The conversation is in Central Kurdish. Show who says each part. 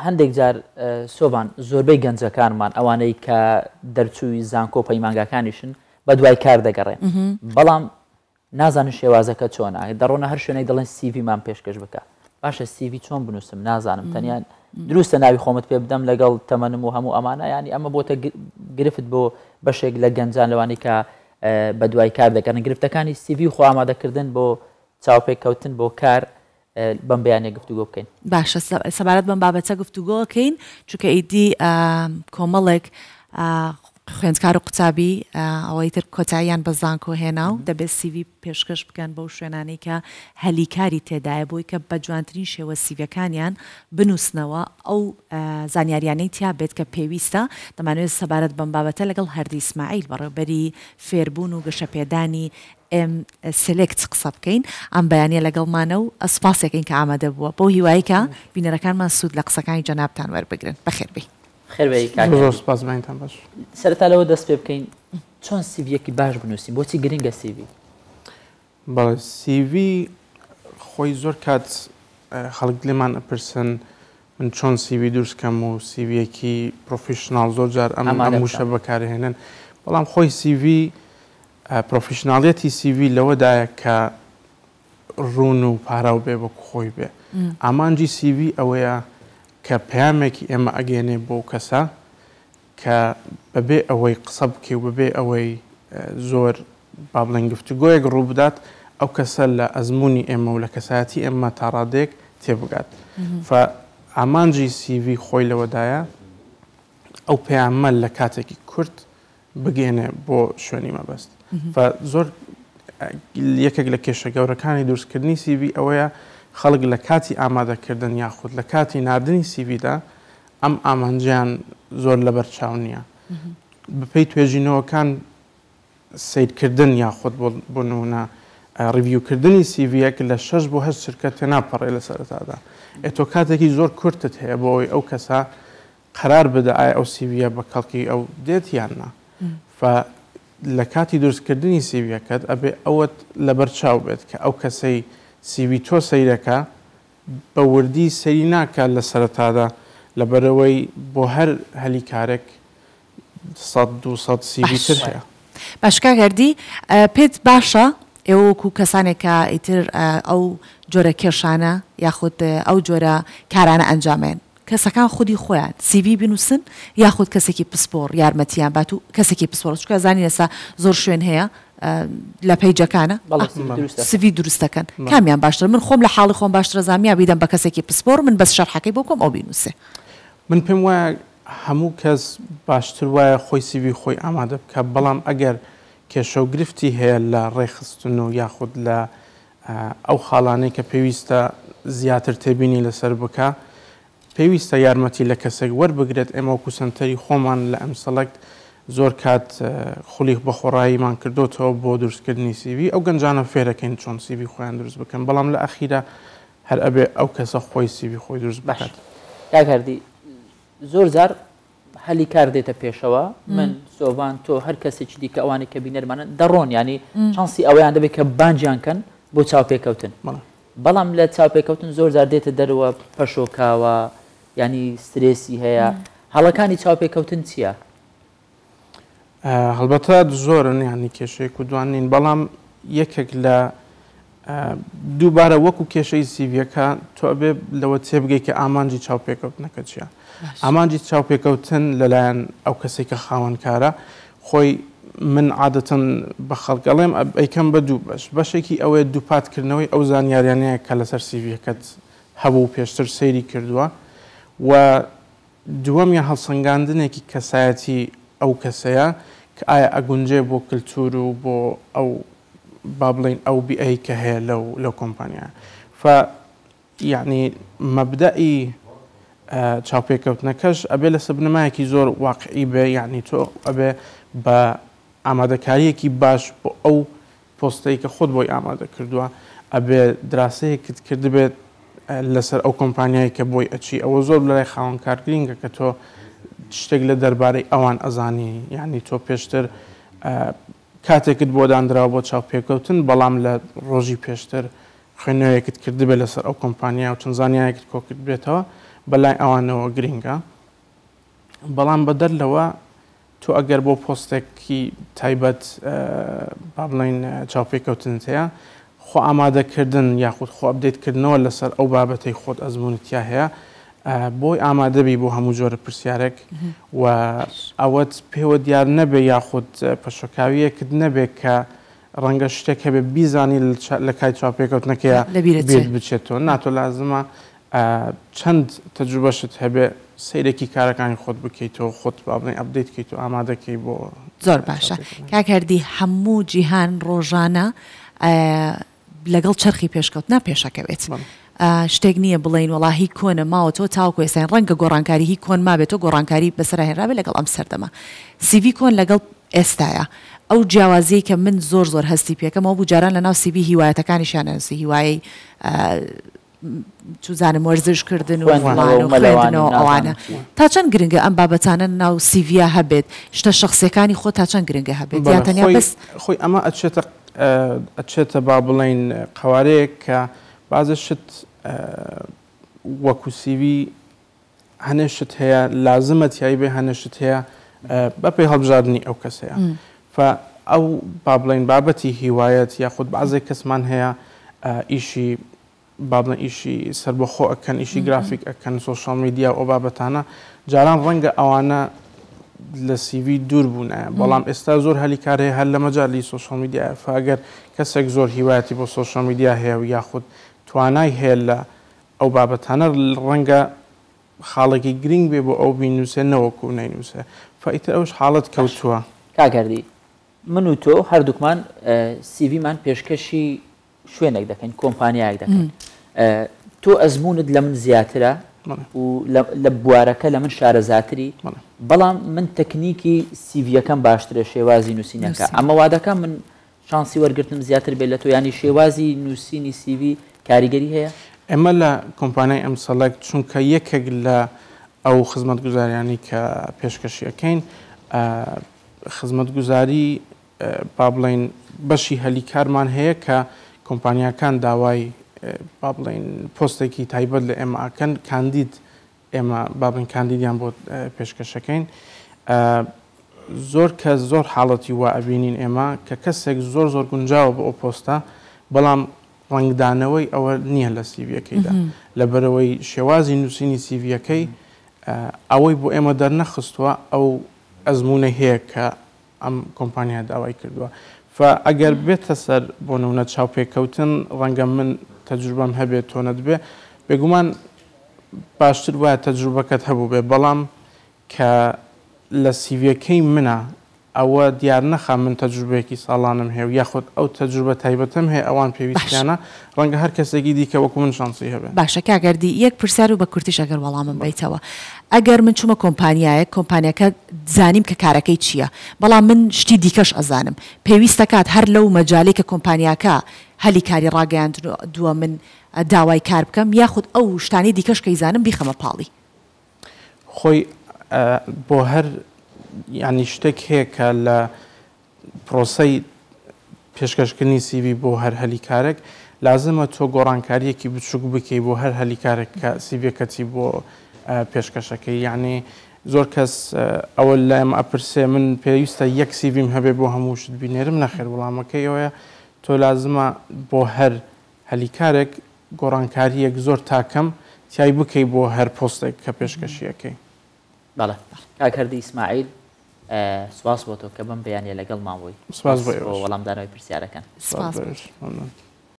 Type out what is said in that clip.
Speaker 1: هەندێک جار سۆبان زۆربەی گەنجەکانمان ئەوانەی کە دەرچووی زانکۆ پەیمانگاکانیشن بە دوای کار دەگەڕێن بەڵام نازانن شێوازەکە چۆنە دەڕۆنە هەر شوێنەی دەڵێن سیڤیمان پێشکەش بکە باشە سیڤی چۆن بنووسم نازانم تەنیان دروستە ناوی خۆمت پێ بدەم لەگەڵ تەمەنم و هەموو ئەمانە ینی ئەمە بۆتە گرفت بۆ بەشێک لە گەنجان لەوانی کە بە دوای کار دەکەن گرفتەکانی سیڤی خۆ ئامادەکردن بۆ چاوپێککەوتن بۆ کار بەم بەیانێ گفتوگۆ بکەین
Speaker 2: باشە سەبارەت بەم بابەتە گفتوگۆکەین چونکە ئیدی کۆمەڵێک خوێندکار و قوتابی ئەوەی تر کۆتاییان بە زانکۆ هێنا و دەبێت سیڤی پێشکەش بکەن بەو شوێنانەی کە هەلیکاری تێدایە بۆی کە بە جوانترین شێوە سیڤەکانیان بنووسنەوە ئەو زانیاریانەی تیا بێت کە پێویستە دەمانوێت سەبارەت بەم بابەتە لەگەڵ هەردی ئیسماعیل بەڕێوەبەری فێربوون و گەشەپێدانی سلێکت قسە بکەین ئەم بەیانە لەگەڵمانە و ئەسپاسێکین کە ئامادە بووە بۆ هیوایی کە بینەرەکانمان سوود لە قسەکانی جەنابتان وەربگرن بەخێربێ
Speaker 3: سپاسمانتان باش
Speaker 1: سەرەتا لەوە دەست پێ بکەین چۆن سیڤیەکی باش بنووسین بۆچی گرنگە سیڤی
Speaker 3: بەڵێ سیڤی خۆی زۆر کات خەڵک لێمان ئەپرسن من چۆن سیڤی دروستکەم و سیڤیەکی پرۆفیشناڵ زۆر جار ئەم هەمووشە بەکارهێنن بەڵام خۆی سیڤی پرۆفیشناڵیەتی سیڤی لەوەدایە کە ڕوون و پاراو بێ وەکو خۆی بێ ئامانجی سیڤی ئەوەیە کە پەیامێکی ئێمە ئەگەێنێ بۆ کەسە کە بەبێ ئەوەی قسە بکەی و بەبێ ئەوەی زۆر با بڵێن گفتوگۆیەک ڕوو بدات ئەو کەسە لە ئەزمموی ئێمە و لە کەسایەتی ئێمە تا ڕادێک تێبگات ئامانجی سیڤی خۆی لەوەدایە ئەو پەیامە لە کاتێکی کورت بگەێنێ بۆ شوێنی مەبەست زۆر یەکێک لە کێشە گەورەکانی دروستکردنی سیڤی ئەوەیە خەڵک لە کاتی ئامادەکردن یاخود لە کاتی نردنی سیڤیدا ئەم ئامانجیان زۆر لەبەر چاو نییە بەپێی توێژینەوەکان سیرکردن یاخود بۆ نمونە ڕیڤیوکردنی سیڤیەک لە 6 بۆ 8 شرکەت تێناپەڕێ لە سەرەتادا ئێتۆ کاتێکی زۆر کورتت هەیە بۆ ئەوی ئەو کەسە قەرار بدە ئایا ئەو سیڤیە بە کەڵکی ئەو دێت یاننا لە کاتی دروستکردنی سیڤیەکەت ئەبێ ئەوەت لەبەر چاو بێت کە ئەو کەسەی سیڤی تۆ سەیرەکە بە وردی سەری ناکات لە سەرەتادا لەبەرەوەی بۆ هەر هەلیکارێک 100-200 سیڤی تر هەیە
Speaker 2: باشکاگەردی پێت باشە ئێوە وەکو کەسانێکە ئیتر ئەو جۆرە کێشانە یاخود ئەو جۆرە کارانە ئەنجامێن کەسەکان خودی خۆیان سیڤی بنووسن یاخود کەسێکی پسپۆڕ یارمەتیان بات و کەسێکی پسپۆڕ چکە زانی ئێستا زۆر شوێن هەیە لە پەیجەکانە سیڤی دروستەکەن کامیان باشتر من خۆم لە حاڵی خۆم باشترە زانیا بیدەم بە کەسێکی پسپۆڕ من بەس شەرحەکەی بۆ کۆم ئەو بینووسێ
Speaker 3: من پێم وایە هەموو کەس باشتر وایە خۆی سیڤی خۆی ئامادە بکە بەڵام ئەگەر کێشە و گرفتی هەیە لە ڕێخستن و یاخود لە ئەو خاڵانەی کە پێویستە زیاتر تێبینی لەسەر بکە پێویستە یارمەتی لە کەسێک وەربگرێت ئێمە وەکو سنتەری خۆمان لە ئەم سەڵەکت زۆر کات خولی بە خۆڕاییمان کردوتەوە بۆ دروستکردنی سیڤی ئەو گەنجانە فێرەکەین چۆن سیڤی خۆیان دروست بکەن بەڵام لە ئەخیرە هەر ئەبێ ئەو کەسە خۆی سیڤی خۆی دروست بکات
Speaker 1: یاکردی زۆر جار هەلی کار دێتە پێشەوە من سۆڤان تۆ هەر کەسێکی دیکە ئەوانی کە بینەرمانە دەڕۆن ینی چانسی ئەوەیان دەبێت کە بانجیان کەن بۆ چاوپێکەوتن بەڵام لە چاوپێکەوتن زۆر جار دێتە دەرەوە پەشۆکاوە ینی سترێسی هەیە هەڵەکانی چاوپێکەوتن چییە؟
Speaker 3: هەڵبەتە زۆرن ینی کێشەیەک و دوانین بەڵام یەکێک لە دووبارە وەکو کێشەی سیڤیەکە تۆ ئەبێ لەوە تێبگەی کە ئامانجی چاوپێکەوتنەکە چییە؟ ئامانجی چاوپێکەوتن لەلایەن ئەو کەسێک کە خاوەنکارە خۆی من عادەتەن بە خەڵکەڵێم ئەیکەم بە دوو بەشێکی ئەوەیە دووپاتکردنەوەی ئەو زانیاریانەیە کە لەسەر سیڤیەکەت هەبوو پێشتر سەیری کردووە و دووەمیان هەڵسەنگاندنێکی کەسایەتی ئەو کەسەیە کە ئایا ئەگونجێ بۆ کللتور و بۆ ئەو با بڵین ئەو بیئەی کە هەیە لەو کۆمپانیا یعنی مەبدەئی چاوپێکەوتنەکەش ئەبێ لە سبنەمایەکی زۆر واقعی بێ یعنی تۆ ئەبێ بە ئامادەکاریەکی باش بۆ ئەو پۆستەی کە خۆت بۆی ئامادە کردووە ئەبێ دراسەیەکت کرد بێت لەسەر ئەو کۆمپانیایی کە بۆی ئەچی ئەوە زۆر لەلای خاوەنکار گرینگە کە تۆ شتێک لە دەربارەی ئەوان ئەزانی یعنی تۆ پێشتر کاتێکت بۆ دانراوە بۆ چاوپێکەوتن بەڵام لە ڕۆژی پێشتر خوێنەوەیەکت کردبێت لەسەر ئەو کۆمپانیا و چەند زانیایەکت کۆکرد بێتەوە بەلای ئەوانەوە گرینگە بەڵام بەدەر لەوە تۆ ئەگەر بۆ پۆستێکی تایبەت با بڵێن چاوپێکەوتنت هەیە خۆ ئامادەکردن یاخود خۆ ئەپدێتکردنەوە لەسەر ئەو بابەتەی خۆت ئەزمونتیا هەیە بۆی ئامادەبی بۆ هەموو جۆرە پرسیارێک و ئەوەت پێوە دیار نەبێ یاخود پەشۆکاویەکت نەبێت کە ڕەنگە شتێک هەبێ بیزانی لە کای چاوپێکەوتنەکەیە بێت بچێتەوە ناتۆ لازمە چەند تەجروبەشت هەبێ سیرێکی کارەکانی خۆت بکەیتەوە خۆت با بڵێن ئەپدێتکەیت و ئامادەکەی بۆ
Speaker 2: زۆر باشە کاکردی هەموو جیهان ڕۆژانە لەگەڵ چرخی پێشکەوتنا پێشەکەوێت شتێک نییە بڵین وڵاهی کۆنە ماوەتەوە تاوکو ێستان ڕەنگە گۆڕانکاری هی کۆن مابێتەوە گۆڕانکاری بەسەرهێنرابێت لەگەڵ ئەم سەردەما سیڤی کۆن لەگەڵ ئێستاە ئەو جیاوازەیە کە من زۆر هەستی پێکەمەوە بوو جاران لە ناو سیڤی هیوایەتەکانیشیانەنووسی هیوایی توزانم وەرزشکردن و خوێندنەوە ئەوانە تا چەند گرنگە ئەم بابەتانە ناو سیڤیا هەبێت شتە شخصیەکانی خۆ تا چەند گرنگە هەبێت یاتەنیا بەس
Speaker 3: خۆی ئەمە ئەچێتە با بڵین قوارەیەک کە بازە شت وەکو سیڤی هەنێشت هەیە لازمە تیایی بێ هەنێشت هەیە بەپێی هەڵبژاردننی ئەو کەسەیە ئەو با بڵین بابەتی هیوایەت یاخود بەعزێک کەسمان هەیە ئیشی بابڵێن ئیشی سربەخۆ ئەکەن ئیشی گرافیک ئەکەن سۆشال میدیا ئەو بابەتانە جاران ڕەنگە ئەوانە لە سیڤی دوور بوونە بەڵام ئێستا زۆر هەلی کار هەیە هەر لە مەجای سۆشال میدیا فاگەر کەسێک زۆر هیوایەتی بۆ سۆشال میدیا هەیە و یاخود توانای هەیە لە ئەو بابەتانە ڕەنگە خاڵێکی گرنگ بێ بۆ ئەو بینووسێ نەوەکو نەینووسێ فئیتر ئەوش حاڵەت کەوتووە
Speaker 1: کاگەردی من و تۆ هەردووکمان سیڤیمان پێشکەشی شوێنێک دەکەین کۆمپانیایەک دەکەین تۆ ئەزمونت لە من زیاترە و لە بوارەکە لە من شارەزاتری بەڵام من تەکنیکی سیڤیەکەم باشترە شێوازی نووسینەکە ئەمە وادەکە من شانسی وەرگرتم زیاتر بێت لە تۆ ینی شێوازی نووسینی سیڤی کاریگەری هەیە
Speaker 3: ئێمە لە کۆمپانیای ئەم سەڵک چونکە یەکێک لە ئەو خزمەتگوزاریانی کە پێشکەشیەکەین خزمەتگوزاری با بڵێن بەشی هەلی کارمان هەیە کە کۆمپانیەکان داوای با بڵێن پۆستێکی تایبەت لە ئێمە ئەکەن کاندید ئێمە با بڵێن کاندیدیان بۆ پێشکەشەکەین زۆر کەس زۆر حاڵەتی وا ئەبینین ئێمە کە کەسێک زۆر گونجاوە بە ئەو پۆستە بەڵام ڕنگدانەوەی ئەوە نییە لە سیڤیەکەیدا لەبەرەوەی شێوازی نووسینی سیڤیەکەی ئەوەی بۆ ئێمە دەرنەخستووە ئەو ئەزمونە هەیە کە ئەم کۆمپانیا داوای کردووە ئەگەر بێتە سەر بۆ نمونە چاوپێکەوتن ڕەنگە من تەجروبەم هەبێت تۆ نەدبێ بێگومان باشتر وایە تەجروبەکەت هەبوو بێ بەڵام کە لە سیڤیەکەی منە ئەوە دیار نەخا من تەجروبەیەکی ساڵانم هەیە و یاخود ئەو تەجروبە تایبەتم هەیە ئەوان پێویستیانە ڕەنگە هەر کەسێکی دیکە وەکو من شانسی هەبێ
Speaker 2: باشە کاگەردی یەک پرسیار و بە کورتیش ئەگەر وەڵامم بیتەوە ئەگەر من چوومە کۆمپانیەکە زانیم کە کارەکەی چییە بەڵام من شتی دیکەش ئەزانم پێویستە کات هەر لەو مەجاالەی کە کۆمپانیاکە هەلی کاری ڕاگەیان دووە من داوای کار بکەم یاخود ئەو شتانی دیکەش کەی زانم بیخەمە پاڵی
Speaker 3: خۆی بۆ هەر ینی شتێک هەیە کە لە پرۆسەی پێشکەشکردنی سیڤی بۆ هەر هەلی کارێک لازمە تۆ گۆڕانکاریەکی بچووک بکەی بۆ هەر هەلی کارێک کە سیڤەکەتی بۆ پێشکەشەکەی یعنی زۆر کەس ئەوە لە ئەمە ئەپرسێ من پێویستە یەک سیڤیم هەبێ بۆ هەموو شت بینێرم نەخێر وەڵامەکەی ئەوەیە تۆ لازمە بۆ هەر هەلی کارێک گۆڕانکاریەک زۆر تاکەم تیای بکەی بۆ هەر پۆستێک کە پێشکەشیەکەی
Speaker 1: بەڵێ کاکەردی ئیسماعیل سواس بۆ تۆ کە بەم بەیانیە لەگەڵ ماوەی
Speaker 3: سپاس بۆ
Speaker 1: وەڵامدانەوەی پرسیارەکان
Speaker 3: سپاس